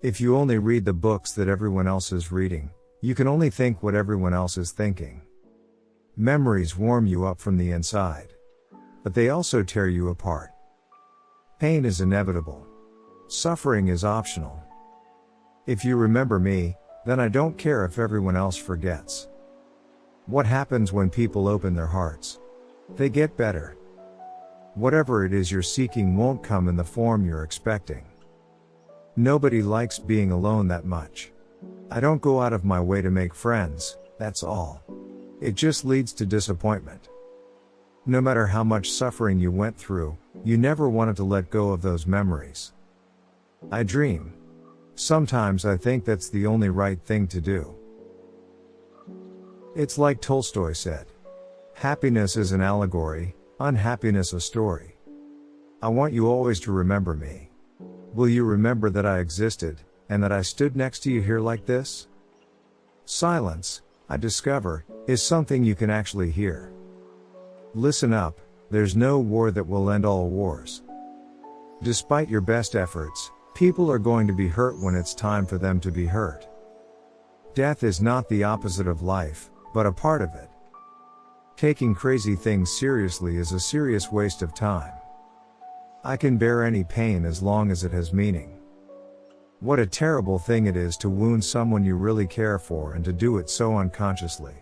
If you only read the books that everyone else is reading, you can only think what everyone else is thinking. Memories warm you up from the inside, but they also tear you apart. Pain is inevitable. Suffering is optional. If you remember me, then I don't care if everyone else forgets. What happens when people open their hearts? They get better. Whatever it is you're seeking won't come in the form you're expecting. Nobody likes being alone that much. I don't go out of my way to make friends, that's all. It just leads to disappointment. No matter how much suffering you went through, you never wanted to let go of those memories. I dream. Sometimes I think that's the only right thing to do. It's like Tolstoy said. Happiness is an allegory, unhappiness a story. I want you always to remember me. Will you remember that I existed, and that I stood next to you here like this? Silence, I discover, is something you can actually hear. Listen up, there's no war that will end all wars. Despite your best efforts, people are going to be hurt when it's time for them to be hurt. Death is not the opposite of life, but a part of it. Taking crazy things seriously is a serious waste of time. I can bear any pain as long as it has meaning. What a terrible thing it is to wound someone you really care for and to do it so unconsciously.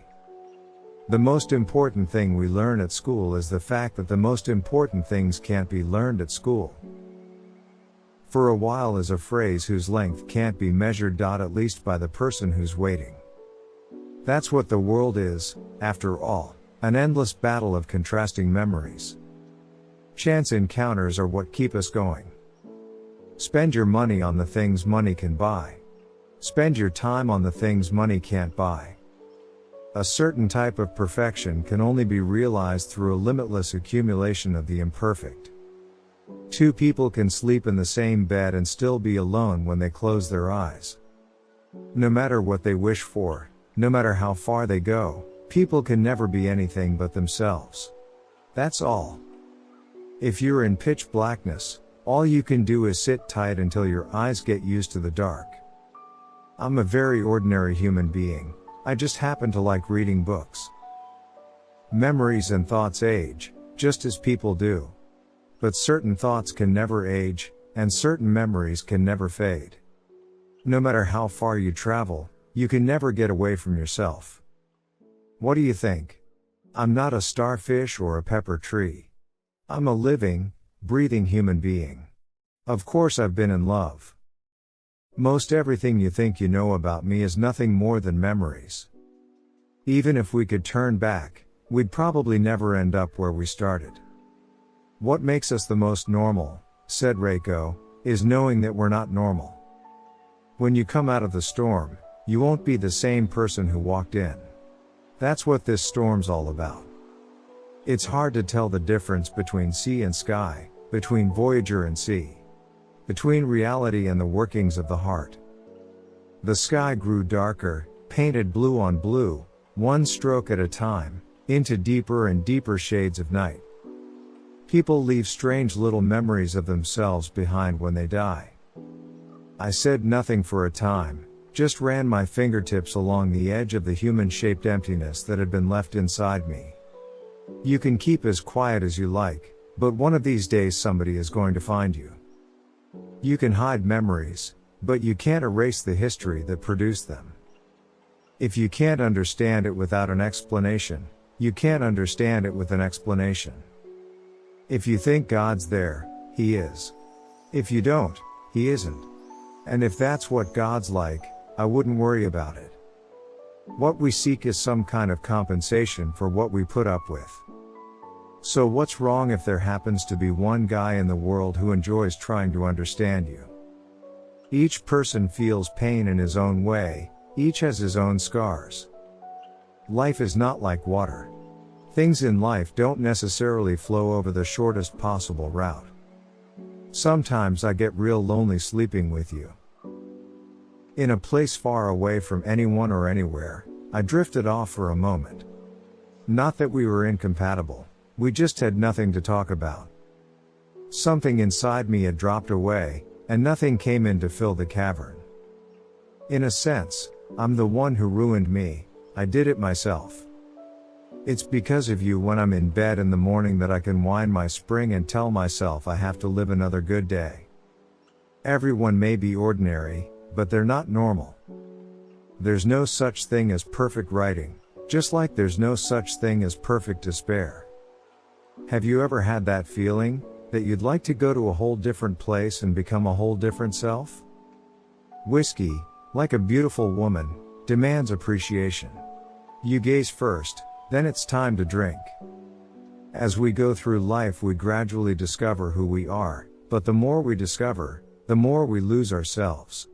The most important thing we learn at school is the fact that the most important things can't be learned at school. For a while is a phrase whose length can't be measured, at least by the person who's waiting. That's what the world is, after all, an endless battle of contrasting memories. Chance encounters are what keep us going. Spend your money on the things money can buy. Spend your time on the things money can't buy. A certain type of perfection can only be realized through a limitless accumulation of the imperfect. Two people can sleep in the same bed and still be alone when they close their eyes. No matter what they wish for, no matter how far they go, people can never be anything but themselves. That's all. If you're in pitch blackness, all you can do is sit tight until your eyes get used to the dark. I'm a very ordinary human being, I just happen to like reading books. Memories and thoughts age, just as people do. But certain thoughts can never age, and certain memories can never fade. No matter how far you travel, you can never get away from yourself. What do you think? I'm not a starfish or a pepper tree. I'm a living, breathing human being. Of course I've been in love. Most everything you think you know about me is nothing more than memories. Even if we could turn back, we'd probably never end up where we started. What makes us the most normal, said Reiko, is knowing that we're not normal. When you come out of the storm, you won't be the same person who walked in. That's what this storm's all about. It's hard to tell the difference between sea and sky, between Voyager and sea, between reality and the workings of the heart. The sky grew darker, painted blue on blue, one stroke at a time, into deeper and deeper shades of night. People leave strange little memories of themselves behind when they die. I said nothing for a time, just ran my fingertips along the edge of the human-shaped emptiness that had been left inside me. You can keep as quiet as you like, but one of these days somebody is going to find you. You can hide memories, but you can't erase the history that produced them. If you can't understand it without an explanation, you can't understand it with an explanation. If you think God's there, He is. If you don't, He isn't. And if that's what God's like, I wouldn't worry about it. What we seek is some kind of compensation for what we put up with. So what's wrong if there happens to be one guy in the world who enjoys trying to understand you? Each person feels pain in his own way, each has his own scars. Life is not like water. Things in life don't necessarily flow over the shortest possible route. Sometimes I get real lonely sleeping with you. In a place far away from anyone or anywhere, I drifted off for a moment. Not that we were incompatible, we just had nothing to talk about. Something inside me had dropped away, and nothing came in to fill the cavern. In a sense, I'm the one who ruined me, I did it myself. It's because of you when I'm in bed in the morning that I can wind my spring and tell myself I have to live another good day. Everyone may be ordinary, but they're not normal. There's no such thing as perfect writing, just like there's no such thing as perfect despair. Have you ever had that feeling, that you'd like to go to a whole different place and become a whole different self? Whiskey, like a beautiful woman, demands appreciation. You gaze first, then it's time to drink. As we go through life we gradually discover who we are, but the more we discover, the more we lose ourselves.